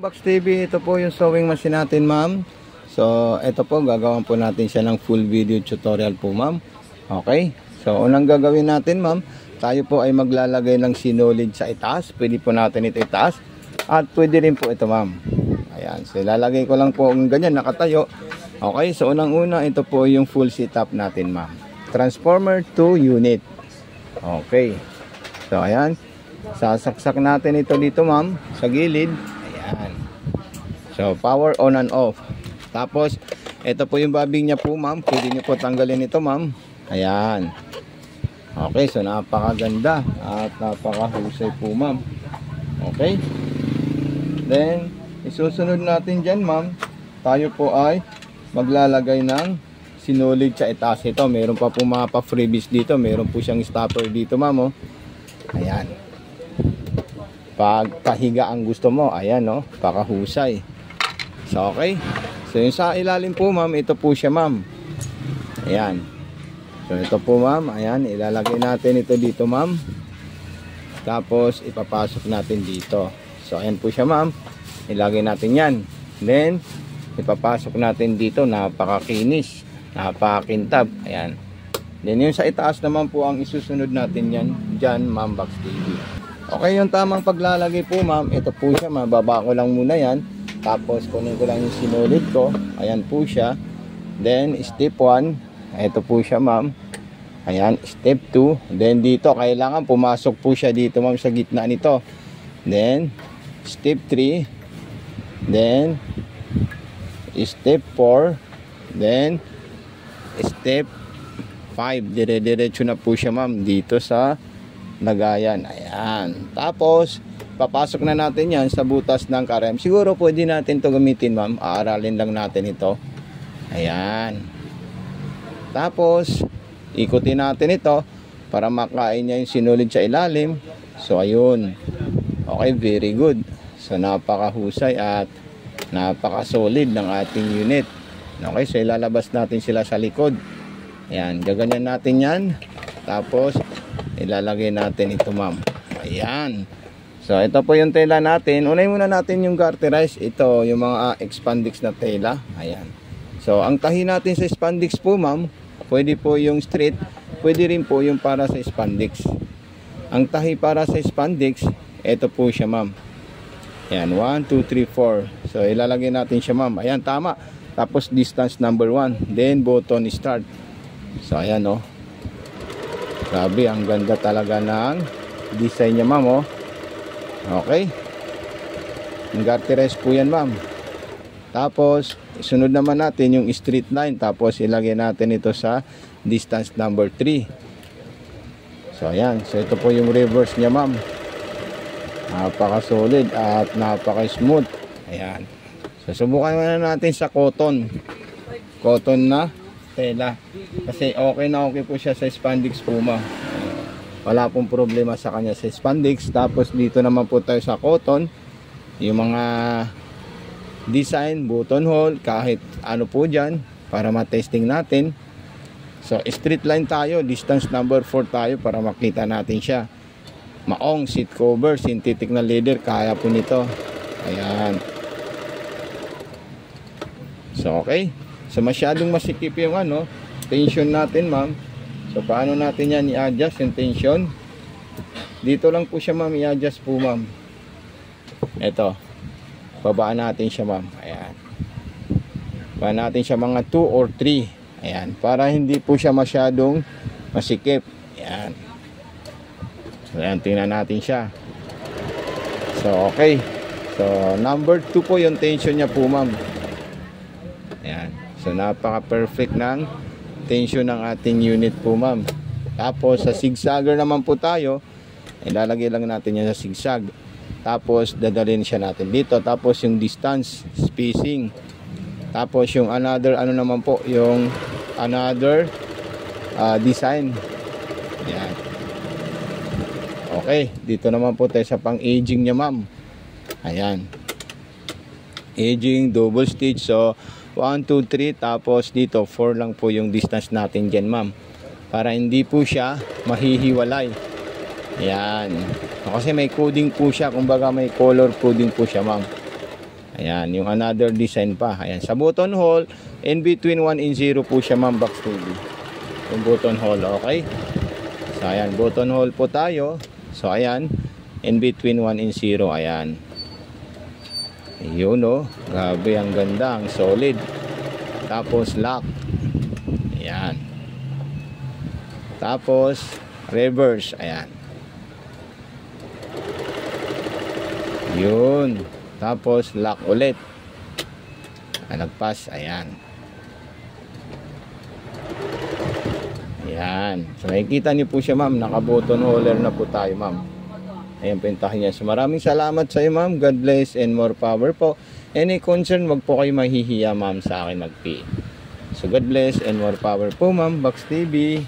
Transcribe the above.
Box TV, ito po yung sewing machine natin, ma'am. So, ito po, gagawin po natin siya ng full video tutorial po, ma'am. Okay? So, unang gagawin natin, ma'am, tayo po ay maglalagay ng sinulid sa itaas. Pwede po natin ito itaas. At pwede rin po ito, ma'am. Ayan. So, ilalagay ko lang po ang ganyan, nakatayo. Okay? So, unang-una, ito po yung full setup natin, ma'am. Transformer to unit. Okay. So, ayan. Sasaksak natin ito dito, ma'am, sa gilid. Ayan. So, power on and off. Tapos, ito po yung bobbin niya po, ma'am. Pwede niyo po tanggalin ito, ma'am. Ayan. Okay, so napakaganda at napakahusay po, ma'am. Okay. Then, isusunod natin dyan, ma'am. Tayo po ay maglalagay ng sinulid sa itaas. Ito, meron pa po mga pa-freebies dito. Meron po siyang stopper dito, ma'am. Oh. Ayan. Pag pahiga ang gusto mo, ayan, no, pakahusay. So, okay. So, yung sa ilalim po, ma'am, ito po siya, ma'am. Ayan. So, ito po, ma'am. Ayan, ilalagay natin ito dito, ma'am. Tapos, ipapasok natin dito. So, ayan po siya, ma'am. Ilagay natin yan. Then, ipapasok natin dito. Napakakinis. Napakakintab. Ayan. Then, yung sa itaas naman po ang isusunod natin yan. Dyan, ma'am, Box TV. Okay, yung tamang paglalagay po, ma'am, ito po siya, mababa ko lang muna yan. Tapos, kunin ko lang yung sinulid ko. Ayan po siya. Then, step 1. Ito po siya, ma'am. Ayan, step 2. Then, dito, kailangan pumasok po siya dito, ma'am, sa gitna nito. Then, step 3. Then, step 4. Then, step 5. Dire-diretso na po siya, ma'am, dito sa lagayan. Ayan. Tapos, papasok na natin yan sa butas ng karem. Siguro pwede natin to gamitin, ma'am. Aaralin lang natin ito. Ayan. Tapos, ikutin natin ito para makain niya yung sinulid sa ilalim. So, ayun. Okay, very good. So, napakahusay at napaka-solid ng ating unit. Okay, so ilalabas natin sila sa likod. Ayan. Gaganyan natin yan. Tapos, ilalagay natin ito, ma'am. Ayan. So, ito po yung tela natin. Unahin muna natin yung garterize. Ito, yung mga expandix na tela. Ayan. So, ang tahi natin sa expandix po, ma'am, pwede po yung straight. Pwede rin po yung para sa expandix. Ang tahi para sa expandix, ito po siya, ma'am. Ayan, 1, 2, 3, 4. So, ilalagay natin siya, ma'am. Ayan, tama. Tapos, distance number 1. Then, button start. So, ayan, oh. Grabe, ang ganda talaga ng design niya, ma'am, oh. Okay. Yung garterize po yan, ma'am. Tapos, sunod naman natin yung straight line. Tapos, ilagay natin ito sa distance number 3. So, ayan. So, ito po yung reverse niya, ma'am. Napaka-solid at napaka-smooth. Ayan. So, subukan na natin sa cotton. Cotton na tela. Kasi okay na okay po siya sa spandex po, ma'am. Wala pong problema sa kanya sa spandex. Tapos dito naman po tayo sa cotton. Yung mga design, buttonhole, kahit ano po dyan para matesting natin. So straight line tayo. Distance number 4 tayo para makita natin siya. Maong seat cover, synthetic na leather. Kaya po nito. Ayan. So okay. So masyadong masikip yung ano, tension natin, ma'am. So paano natin yan i-adjust yung tension? Dito lang po siya, ma'am, i-adjust po, ma'am. Ito. Babaan natin siya, ma'am. Ayan. Babaan natin siya mga 2 or 3. Ayan. Para hindi po siya masyadong masikip. Ayan. So ayan, tingnan natin siya. So okay. So number 2 po yung tension niya po, ma'am. Ayan. So napaka-perfect ng tension ng ating unit po, ma'am. Tapos sa zigzagger naman po tayo, ilalagay lang natin yan sa zigzag. Tapos dadalhin siya natin dito. Tapos yung distance, spacing. Tapos yung another ano naman po, yung another design. Ayan. Okay, dito naman po tayo sa pang-aging niya, ma'am. Ayan. Aging, double stitch. So 1, 2, 3, tapos dito 4 lang po yung distance natin dyan, ma'am, para hindi po siya mahihiwalay. Ayan. Kasi may coding po siya, kumbaga may color coding po siya, ma'am. Ayan, yung another design pa. Ayan, sa button hole, in between 1 and 0 po siya ma'am, box TV. Yung button hole, okay? So, ayan, button hole po tayo. So, ayan, in between 1 and 0, ayan. Yun o, grabe, ang ganda, ang solid. Tapos, lock. Ayan. Tapos, reverse, ayan. Yun. Tapos, lock ulit. Nagpas, ayan. Ayan. So, makikita niyo po siya, ma'am. Naka-button holder na po tayo, ma'am. Ayan, pintahin niya. So, maraming salamat sa iyo, ma'am. God bless and more power po. Any concern, wag po kayo mahihiya, ma'am, sa akin mag-PM. So, God bless and more power po, ma'am. Box TV.